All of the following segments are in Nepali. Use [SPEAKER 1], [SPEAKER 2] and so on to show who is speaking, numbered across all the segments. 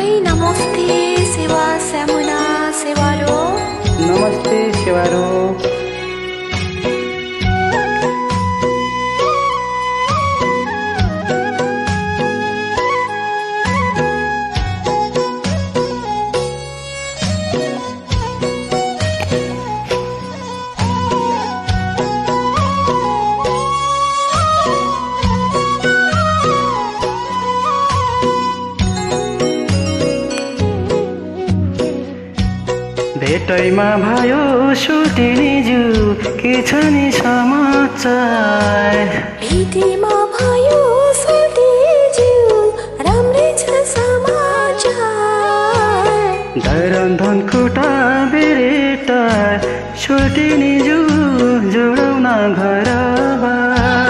[SPEAKER 1] Hai, namaste, Siva Samuna Sivaro.
[SPEAKER 2] नमस्ते सेवारो। भेटैमा भयो सुटिनी जु के छ नि समाचार।
[SPEAKER 1] भेटीमा भयो सोधिज्यू राम्रै छ समाचार।
[SPEAKER 2] धरन्धन खुटा बेरेटा सुटिनी जु जोडाउन घरबार।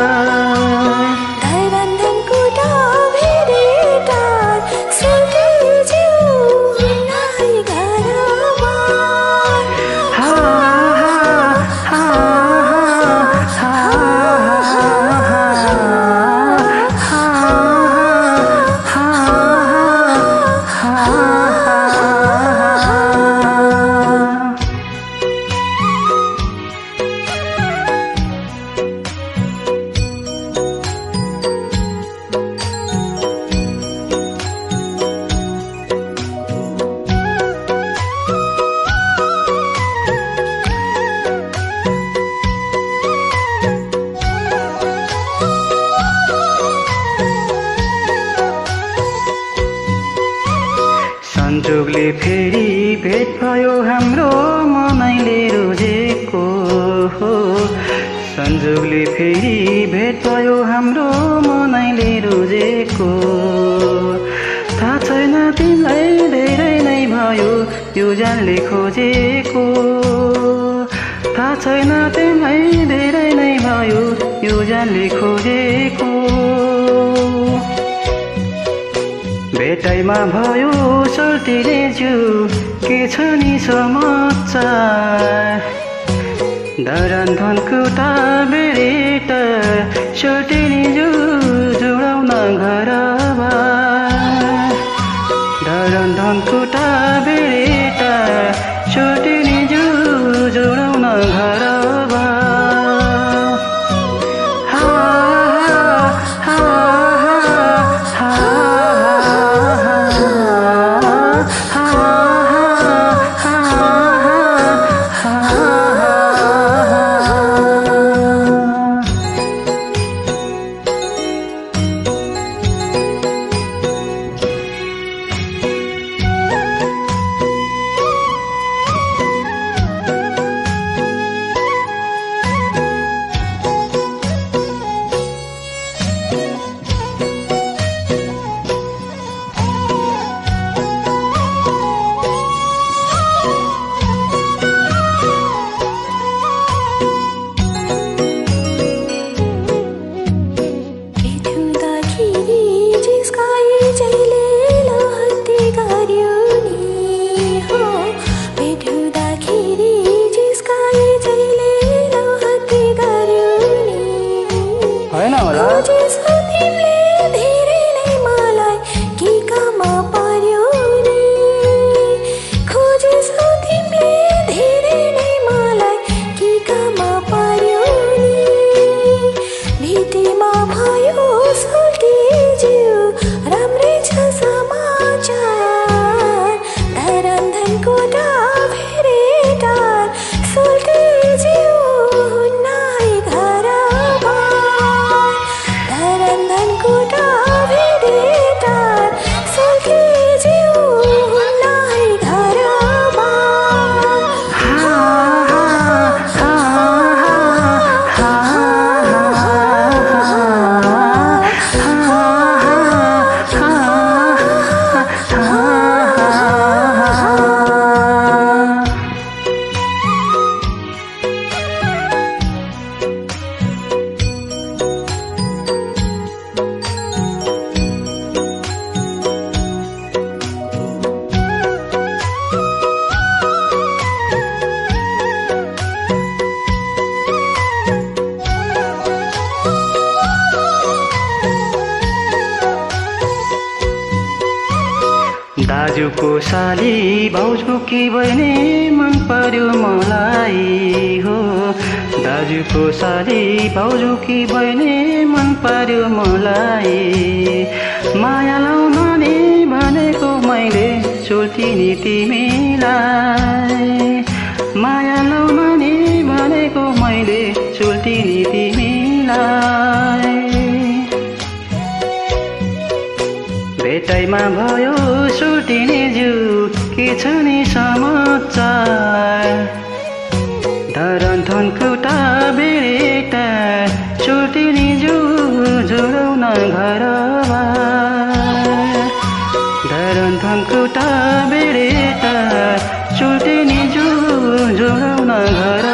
[SPEAKER 1] धरन्धन कुटा भेरेटा सोधिज्यू नाइ घरबार।
[SPEAKER 2] हा हा हा संजोगले फेरि भेट भयो हाम्रो मनैले रोजेको हो। संजोगले फेरि भेट भयो हाम्रो मनैले रोजेको। थाहा छैन तिमीलाई धेरै नै भयो यो जानले खोजेको। थाहा छैन तिमीलाई धेरै नै भयो यो जानले खोजेको। भेटाइमा भयो सोल्टिने जु के छ नि समाचार। धरन्धन कुटा बेरेटा सोल्टिने जु जोडाउन घरबार। धरन्धन कुटा बेरेटा सोल्टिने जु जोडाउन घरबार। दाजुको साली भाउजूकी बहिनी मन पर्यो मलाई हो। दाजुको साली भाउजूकी बहिनी मन पर्यो मलाई। माया लाउन नि भनेको मैले चुल्ठी नि तिमीलाई। माया लाउन नि भनेको मैले चुल्ठी नि तिमीलाई। भेटाइमा भयो सुटिने जिउ के छ नि समाचार। धरन्थन खुट्टा बेरेटा छुटिने जिउ जोडाउन घरबार। धरन्थन खुट्टा बेरेटा छुटिने जिउ जोडाउन घरबार।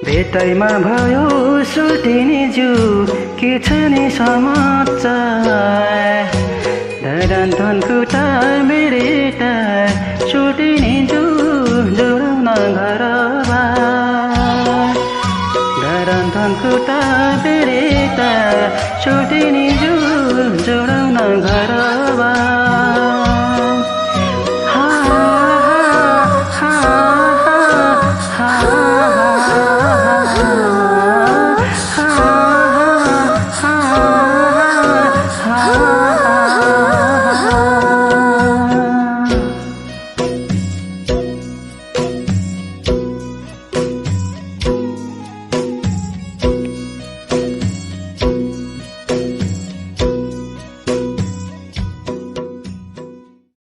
[SPEAKER 2] भेटाइमा भयो सुटिने जिउ के छ नि समाचार। धरन्थन खुट्टा बेरेटा छुटिने जिउ जोडाउन घरबार। धरन्थन खुट्टा बेरेटा छुटिने जिउ जोडाउन घर